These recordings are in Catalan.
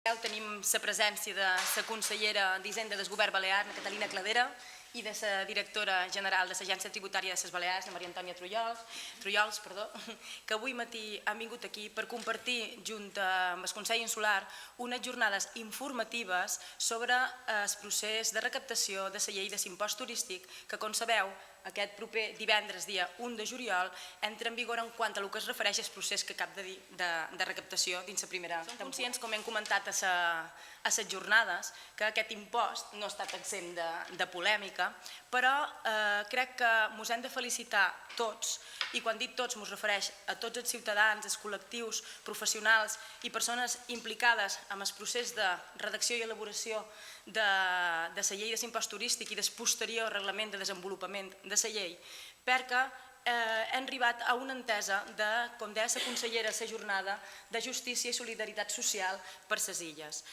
Tenim la presència de la consellera d'Hisenda del Govern Balear, Catalina Cladera, i de la directora general de l'Agència Tributària de les Balears, Maria Antònia Trullols, que avui matí han vingut aquí per compartir, junt amb el Consell Insular, unes jornades informatives sobre el procés de recaptació de la llei de l'impost turístic, que, com sabeu, aquest proper divendres, dia 1 de juliol, entra en vigor en quant a el que es refereix al procés que acabo de dir de recaptació dins la primera. Som conscients, com hem comentat a les jornades, que aquest impost no ha estat exempt de polèmica, però crec que ens hem de felicitar tots, i quan dic tots m'ho refereix a tots els ciutadans, els col·lectius, professionals i persones implicades en el procés de redacció i elaboració de la llei de l'impost turístic i del posterior reglament de desenvolupament de la llei, perquè hem arribat a una entesa de, com deia la consellera a la jornada, de justícia i solidaritat social per les illes.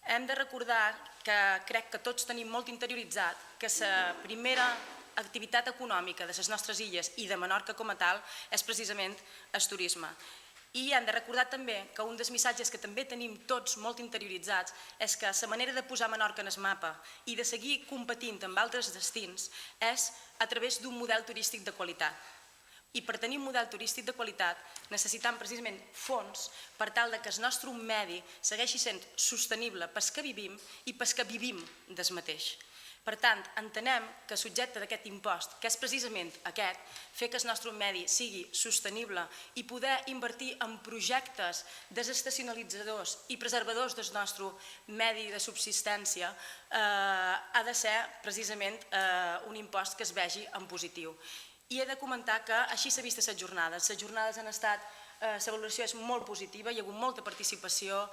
Hem de recordar que crec que tots tenim molt interioritzat que la primera activitat econòmica de les nostres illes i de Menorca com a tal és precisament el turisme. I hem de recordar també que un dels missatges que també tenim tots molt interioritzats és que la manera de posar Menorca en el mapa i de seguir competint amb altres destins és a través d'un model turístic de qualitat. I per tenir un model turístic de qualitat necessitem precisament fons per tal que el nostre medi segueixi sent sostenible pels que vivim i pels que vivim del mateix. Per tant, entenem que el subjecte d'aquest impost, que és precisament aquest, fer que el nostre medi sigui sostenible i poder invertir en projectes desestacionalitzadors i preservadors del nostre medi de subsistència, ha de ser precisament un impost que es vegi en positiu. I he de comentar que així s'ha vist a les jornades. Les jornades han estat, la valoració és molt positiva, hi ha hagut molta participació,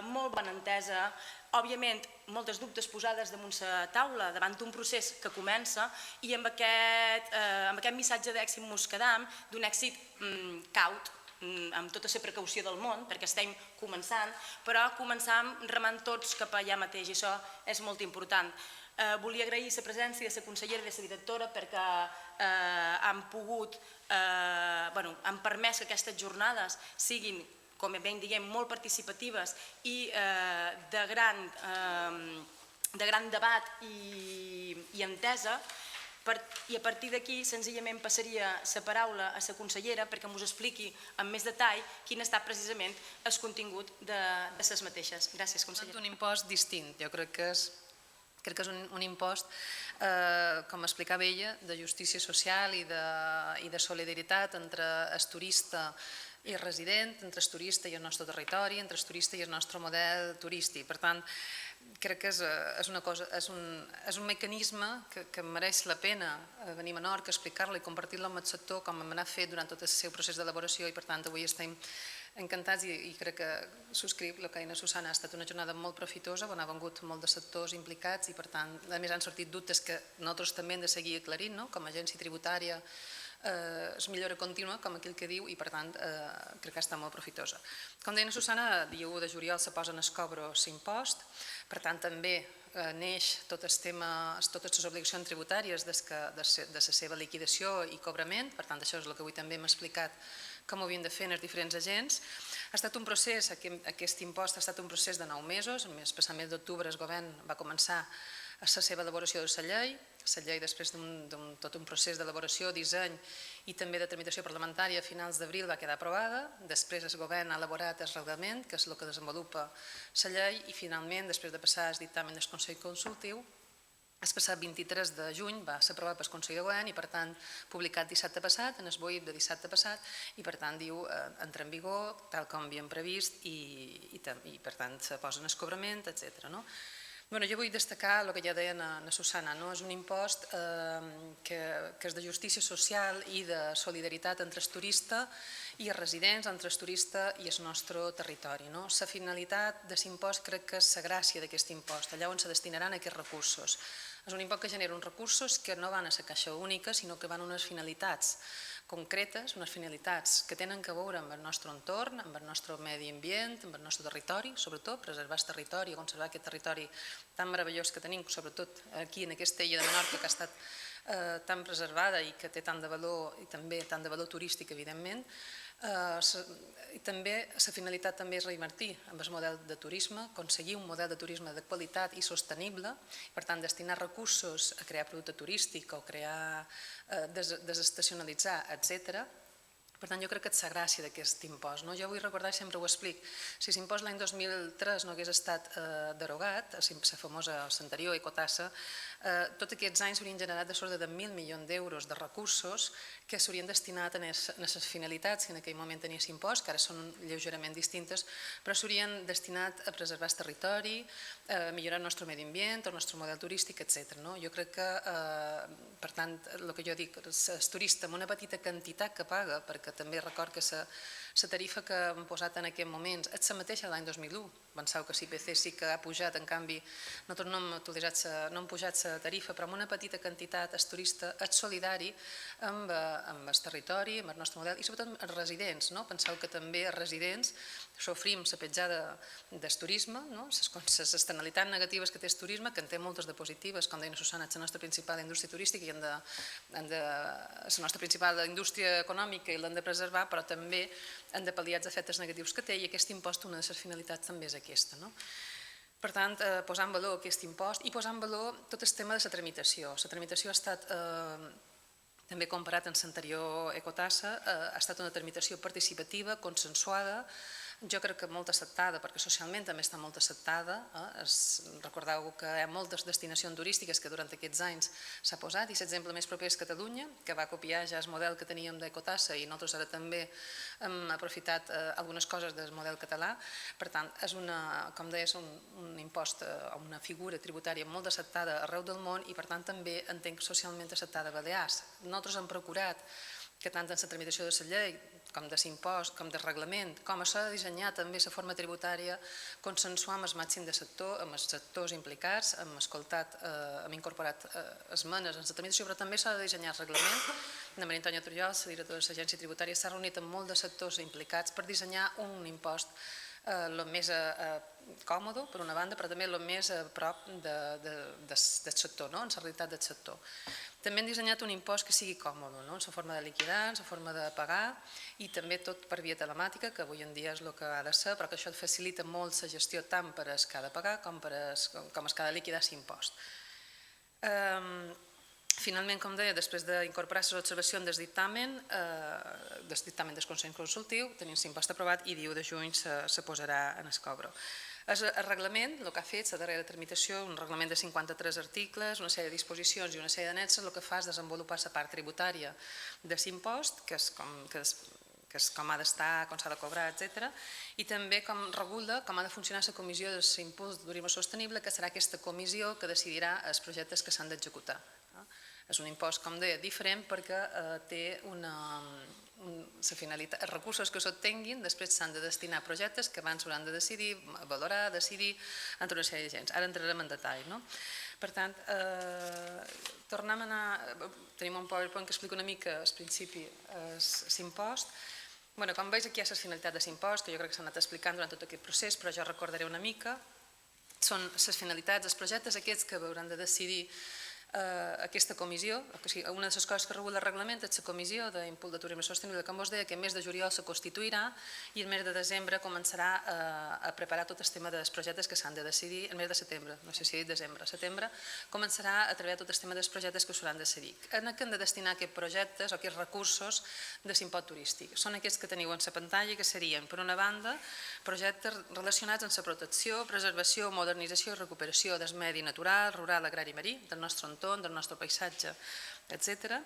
molt bona entesa, òbviament moltes dubtes posades damunt la taula davant d'un procés que comença i amb aquest missatge d'èxit mos quedam, d'un èxit caut, amb tota la precaució del món, perquè estem començant, però començam remant tots cap allà mateix i això és molt important. Volia agrair la presència de la consellera i de la directora perquè han permès que aquestes jornades siguin, com ben diguem, molt participatives i de gran debat i entesa, i a partir d'aquí senzillament passaria la paraula a la consellera perquè ens expliqui amb més detall quin ha estat precisament el contingut de les mateixes. Gràcies, consellera. Un impost distint, jo crec que és un impost, com explicava ella, de justícia social i de solidaritat entre el turista i el resident, entre el turista i el nostre territori, entre el turista i el nostre model turístic. Per tant, crec que és un mecanisme que mereix la pena venir a Menorca, explicar-lo i compartir-lo amb el sector, com hem anat fet durant tot el seu procés d'elaboració, i per tant avui estem encantats i crec que subscric el que ha dit Susana. Ha estat una jornada molt profitosa on ha vengut molt de sectors implicats i per tant a més han sortit dubtes que nosaltres també hem de seguir aclarint, com a agència tributària és millora contínua, com aquell que diu, i per tant crec que ha estat molt profitosa. Com deia Susana, dia 1 de juliol se posa en el cobro l'impost, per tant també neix totes les obligacions tributàries de la seva liquidació i cobrament, per tant això és el que avui també hem explicat com ho havien de fer els diferents agents. Ha estat un procés, aquest impost ha estat un procés de 9 mesos, especialment d'octubre el govern va començar la seva elaboració de la llei. La llei, després d'un tot un procés d'elaboració, disseny i també de tramitació parlamentària, a finals d'abril va quedar aprovada. Després el govern ha elaborat el reglament, que és el que desenvolupa la llei, i finalment, després de passar el dictamen del Consell Consultiu, el passat 23 de juny va ser aprovat pel Consell de Govern i per tant publicat dissabte passat, en el BOIP de dissabte passat, i per tant diu entra en vigor tal com havíem previst i per tant se posa en el cobrament, etc. Jo vull destacar el que ja deia la Susana, és un impost que és de justícia social i de solidaritat entre el turista i els residents, entre el turista i el nostre territori. La finalitat de l'impost crec que és la gràcia d'aquest impost, allà on se destinaran aquests recursos. És un impost que genera uns recursos que no van a la caixa única, sinó que van a unes finalitats concretes, unes finalitats que tenen a veure amb el nostre entorn, amb el nostre medi ambient, amb el nostre territori, sobretot preservar el territori, conservar aquest territori tan meravellós que tenim, sobretot aquí en aquesta illa de Menorca que ha estat tan preservada i que té tant de valor i també tant de valor turístic, evidentment. I també la finalitat també és reinvertir en el model de turisme, aconseguir un model de turisme de qualitat i sostenible, per tant destinar recursos a crear producte turístic o crear, desestacionalitzar, etc. Per tant, jo crec que és la gràcia d'aquest impost. Jo vull recordar, sempre ho explic, si l'impost l'any 2003 no hagués estat derogat, la famosa, l'anterior ecotassa, tots aquests anys s'haurien generat de l'ordre de 1.000 milions d'euros de recursos que s'haurien destinat a les finalitats que en aquell moment tenia l'impost, que ara són lleugerament distintes, però s'haurien destinat a preservar el territori, a millorar el nostre medi ambient, el nostre model turístic, etc. Jo crec que, per tant, el que jo dic, el turista amb una petita quantitat que paga, perquè també record que la tarifa que hem posat en aquest moment és la mateixa de l'any 2001. Penseu que l'IPC sí que ha pujat, en canvi nosaltres no hem pujat la tarifa, però amb una petita quantitat el turista és solidari amb el territori, amb el nostre model i sobretot amb els residents. Penseu que també els residents sofrim la petjada del turisme, les externalitats negatives que té el turisme, que en té moltes de positives, com deia la Susana, és la nostra principal indústria turística i la nostra principal indústria econòmica i l'hem de preservar, però també hem de pal·liar els efectes negatius que té i aquest impost, una de les finalitats també és aquesta. Per tant, posar en valor aquest impost i posar en valor tot el tema de la tramitació. La tramitació ha estat, també comparat amb l'anterior ecotassa, ha estat una tramitació participativa, consensuada, jo crec que molt acceptada, perquè socialment també està molt acceptada. Recordeu que hi ha moltes destinacions turístiques que durant aquests anys s'ha posat, i l'exemple més proper és Catalunya, que va copiar ja el model que teníem d'ecotassa i nosaltres ara també hem aprofitat algunes coses del model català. Per tant, és com deies, un impost o una figura tributària molt acceptada arreu del món i per tant també entenc socialment acceptada a Balears. Nosaltres hem procurat que tant en la tramitació de la llei com de l'impost, com del reglament, com s'ha de dissenyar també la forma tributària, consensuar amb el màxim de sector, amb els sectors implicats, hem escoltat, hem incorporat esmenes en la tramitació, però també s'ha de dissenyar el reglament. La Maria Antònia Trujol, la directora de l'Agència Tributària, s'ha reunit amb molts de sectors implicats per dissenyar un impost el més còmode, per una banda, però també el més a prop del sector, en la realitat del sector. També hem dissenyat un impost que sigui còmode, en la forma de liquidar, en la forma de pagar i també tot per via telemàtica, que avui en dia és el que ha de ser, però que això facilita molt la gestió tant per als que ha de pagar com per als que ha de liquidar l'impost. Finalment, com deia, després d'incorporar les observacions del dictamen del Consell Consultiu, tenim l'impost aprovat i 10 de juny se posarà en el cobro. El reglament, el que ha fet, la darrera tramitació, un reglament de 53 articles, una sèrie de disposicions i una sèrie d'annexes, el que fa és desenvolupar la part tributària de l'impost, que és com ha d'estar, com s'ha de cobrar, etc. I també com regula com ha de funcionar la Comissió d'Impuls de Turisme Sostenible, que serà aquesta comissió que decidirà els projectes que s'han d'executar. És un impost, com deia, diferent perquè té la finalitat, els recursos que s'obtinguin després s'han de destinar a projectes que abans s'hauran de decidir, valorar, decidir entre una sèrie de gent. Ara entrarem en detall. Per tant, tornem a anar, tenim un PowerPoint que explica una mica al principi l'impost. Com veus, aquí hi ha les finalitats de l'impost, que jo crec que s'han anat explicant durant tot aquest procés, però jo recordaré una mica. Són les finalitats, els projectes aquests que hauran de decidir aquesta comissió. Una de les coses que regula el reglament és la comissió d'impuls de turisme sostenible, com vos deia, que el mes de juliol se constituirà i el mes de desembre començarà a preparar tot el tema dels projectes que s'han de decidir. El mes de setembre, no sé si he dit desembre, setembre, començarà a treballar tot el tema dels projectes que s'hauran de decidir. En què hem de destinar aquests projectes o aquests recursos de l'impost turístic? Són aquests que teniu en la pantalla, que serien, per una banda, projectes relacionats amb la protecció, preservació, modernització i recuperació del medi natural, rural, agrari i marí, del nostre entorn, del nostre paisatge, etc.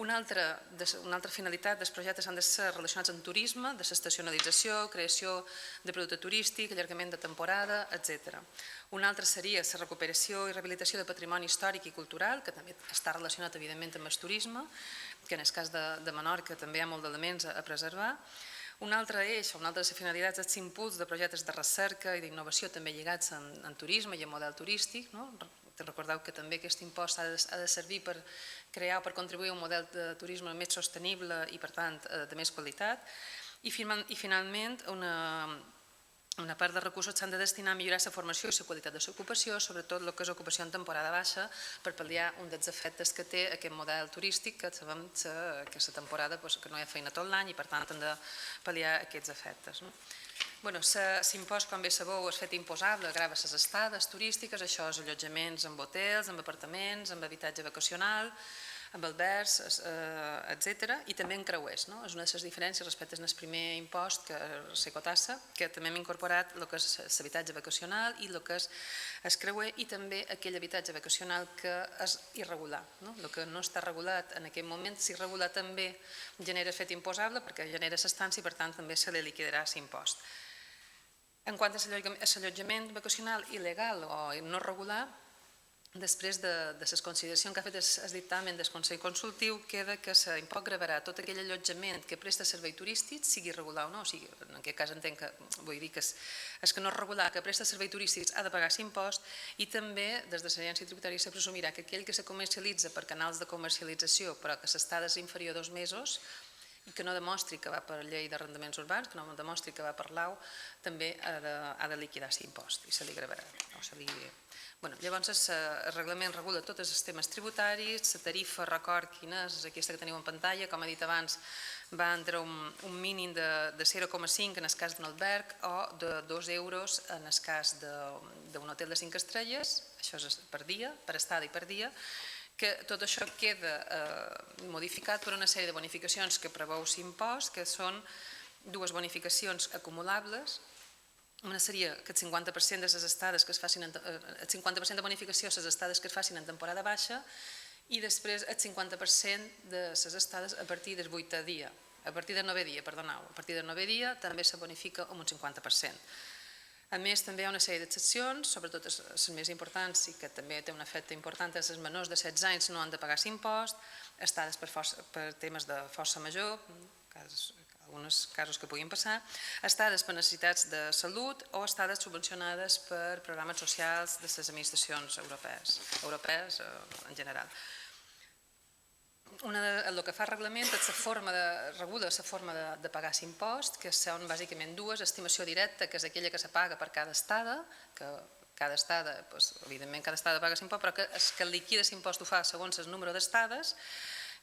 Una altra finalitat dels projectes han de ser relacionats amb turisme, de l'estacionalització, creació de producte turístic, allargament de temporada, etc. Una altra seria la recuperació i rehabilitació de patrimoni històric i cultural, que també està relacionat, evidentment, amb el turisme, que en el cas de Menorca també hi ha molts d'elements a preservar. Un altre eix, una altra de les finalitats és l'impuls de projectes de recerca i d'innovació també lligats en turisme i en model turístic. Recordeu que també aquest impost ha de servir per crear o per contribuir a un model de turisme més sostenible i, per tant, de més qualitat. I finalment, una part de recursos s'han de destinar a millorar la formació i la qualitat de l'ocupació, sobretot el que és ocupació en temporada baixa, per pal·liar un dels efectes que té aquest model turístic, que sabem que la temporada que no hi ha feina tot l'any i per tant han de pal·liar aquests efectes. L'impost, com bé sabeu, és fet imposable, grava les estades turístiques, això és allotjaments amb hotels, amb apartaments, amb habitatge vacacional, amb albergs, etc. i també en creuers. És una de les diferències respecte al primer impost, que és l'ecotassa, que també hem incorporat el que és l'habitatge vacacional i el que és el creuer i també aquell habitatge vacacional que és irregular. El que no està regulat en aquest moment, si regulat també genera fet imposable perquè genera l'estància i per tant també se li liquidarà l'impost. En quant a l'allotjament vacacional il·legal o no regular, després de les consideracions que ha fet el dictamen del Consell Consultiu, queda que l'impost gravarà tot aquell allotjament que presta servei turístic, sigui regular o no, en aquest cas entenc que, vull dir que és que no és regular, que presta servei turístic ha de pagar l'impost i també des de l'Agència Tributària se presumirà que aquell que se comercialitza per canals de comercialització però que l'estada és inferior a 2 mesos i que no demostri que va per llei d'arrendaments urbans, que no demostri que va per l'AU, també ha de liquidar l'impost i se li gravarà. Llavors el reglament regula tots els temes tributaris, la tarifa, record quina és aquesta que teniu en pantalla, com he dit abans va entre un mínim de 0,5 en el cas d'un alberg o de 2 euros en el cas d'un hotel de 5 estrelles, això és per dia, per estada i per dia, que tot això queda modificat per una sèrie de bonificacions que preveu l'impost, que són dues bonificacions acumulables. Una seria que el 50% de les estades que es facin, el 50% de bonificació a les estades que es facin en temporada baixa i després el 50% de les estades a partir del 8è dia, a partir del 9è dia, perdoneu, a partir del 9è dia també se bonifica amb un 50%. A més, també hi ha una sèrie d'excepcions, sobretot les més importants i que també té un efecte important, els menors de 16 anys no han de pagar l'impost, estades per temes de força major, alguns casos que puguin passar, estades per necessitats de salut o estades subvencionades per programes socials de les administracions europees en general. El que fa el reglament regula la forma de pagar l'impost, que són bàsicament dues: estimació directa, que és aquella que se paga per cada estada, que cada estada, evidentment cada estada paga l'impost, però que el liquida l'impost ho fa segons el número d'estades,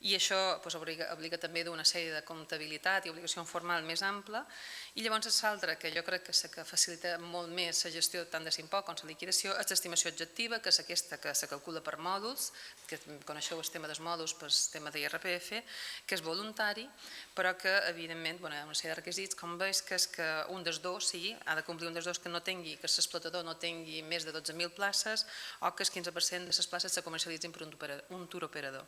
i això obliga també d'una sèrie de comptabilitat i obligació formal més ampla. I llavors l'altra, que jo crec que facilita molt més la gestió tant de l'impost com la liquidació, és l'estimació objectiva, que és aquesta que se calcula per mòduls, que coneixeu el tema dels mòduls per tema d'IRPF, que és voluntari, però que evidentment hi ha una sèrie de requisits, com veus, que és que un dels dos ha de complir un dels dos que l'explotador no tingui més de 12.000 places o que el 15% de les places se comercialitzin per un tour operador.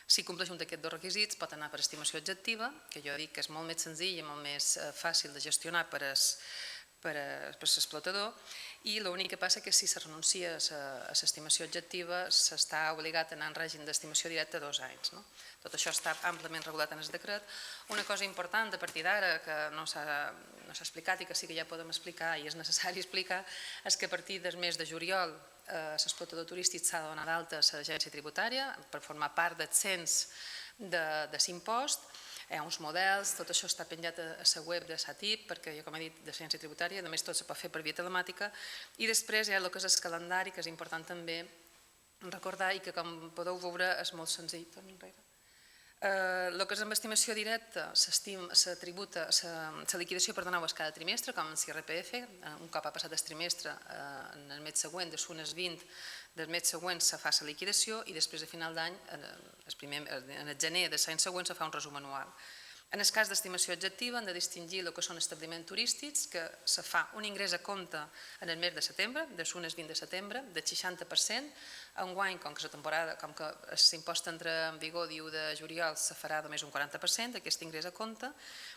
Si compleix un d'aquests dos requisits pot anar per estimació objectiva, que jo dic que és molt més senzill i molt més fàcil de gestionar per l'explotador, i l'únic que passa és que si se renuncia a l'estimació objectiva s'està obligat a anar en règim d'estimació directa 2 anys. Tot això està àmpliament regulat en el decret. Una cosa important a partir d'ara que no s'ha explicat i que sí que ja podem explicar i és necessari explicar és que a partir del mes de juliol l'explotador turístic s'ha de donar d'alta a l'agència tributària per formar part del cens de l'impost. Hi ha uns models, tot això està penjat a la web de SATIP, perquè, com he dit, de l'agència tributària, a més tot se pot fer per via telemàtica, i després hi ha el que és el calendari, que és important també recordar i que, com podeu veure, és molt senzill. El que és amb estimació directa, la liquidació és cada trimestre, com en l'IRPF, un cop ha passat el trimestre, en el mes següent, de l'unes 20 del mes següent se fa la liquidació i després a final d'any, en el gener de l'any següent, se fa un resum anual. En el cas d'estimació objectiva hem de distingir el que són establiments turístics, que se fa un ingrés a compte en el mes de setembre, de l'unes 20 de setembre, del 60%. Enguany, com que l'impost entra en vigor el 1 de juliol, se farà només un 40% d'aquest ingrés a compte,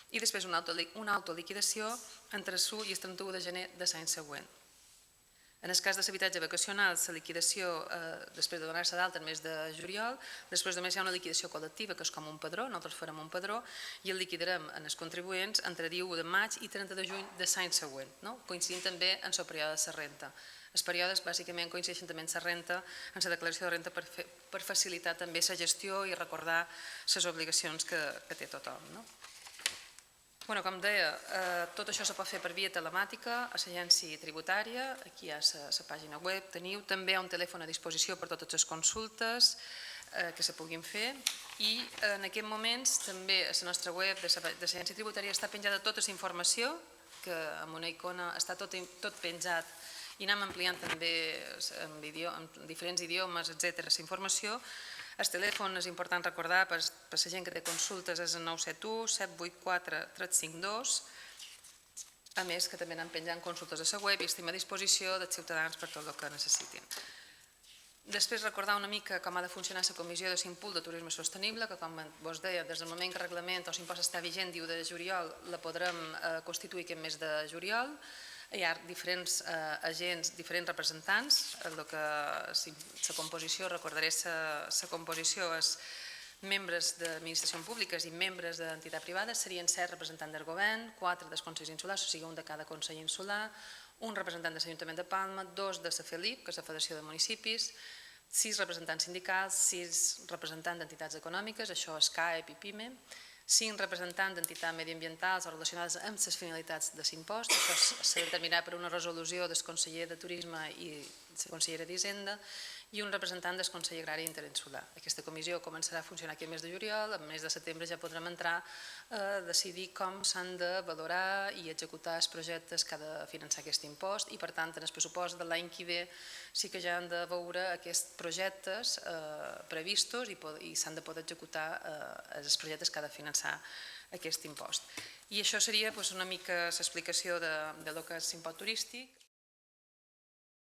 i després una autoliquidació entre l'1 i el 31 de gener de l'any següent. En el cas de l'habitatge vacacional, la liquidació, després de donar-se d'alta el mes de juliol, després només hi ha una liquidació col·lectiva, que és com un padró, nosaltres farem un padró, i el liquidarem en els contribuents entre 1 de maig i 30 de juny de l'any següent, coincidint també en el període de la renta. Els períodes bàsicament coincideixen també en la renta, en la declaració de renta, per facilitar també la gestió i recordar les obligacions que té tothom. Bueno, com deia, tot això se pot fer per via telemàtica a l'agència tributària, aquí hi ha la pàgina web, teniu també un telèfon a disposició per totes les consultes que se puguin fer i en aquests moments també a la nostra web de l'agència tributària està penjada tota la informació, que amb una icona està tot penjat i anem ampliant també en diferents idiomes, etc. la informació. El telèfon és important recordar per la gent que té consultes és el 971 784 352. A més que també anem penjant consultes a la web i estem a disposició dels ciutadans per tot el que necessitin. Després recordar una mica com ha de funcionar la Comissió de l'Impuls de Turisme Sostenible, que com vos deia, des del moment que el reglament o l'impost està vigent, diu de juliol, la podrem constituir aquest mes de juliol. Hi ha diferents agents, diferents representants, el que la composició, recordaré, la composició és membres d'administracions públiques i membres d'entitat privada, serien 7 representants del govern, 4 dels consells insulars, o sigui un de cada consell insular, un representant de l'Ajuntament de Palma, 2 de la FELIP, que és la Federació de Municipis, 6 representants sindicals, 6 representants d'entitats econòmiques, això és CAEP i PIME, 5 representants d'entitats mediambientals o relacionades amb les finalitats de l'impost, això s'ha de determinar per una resolució del conseller de Turisme i la consellera d'Hisenda, i un representant del Consell Agrari Interinsular. Aquesta comissió començarà a funcionar aquest mes de juliol, al mes de setembre ja podrem entrar a decidir com s'han de valorar i executar els projectes que ha de finançar aquest impost i per tant en el pressupost de l'any que ve sí que ja han de veure aquests projectes previstos i s'han de poder executar els projectes que ha de finançar aquest impost. I això seria una mica l'explicació del que és l'impost turístic.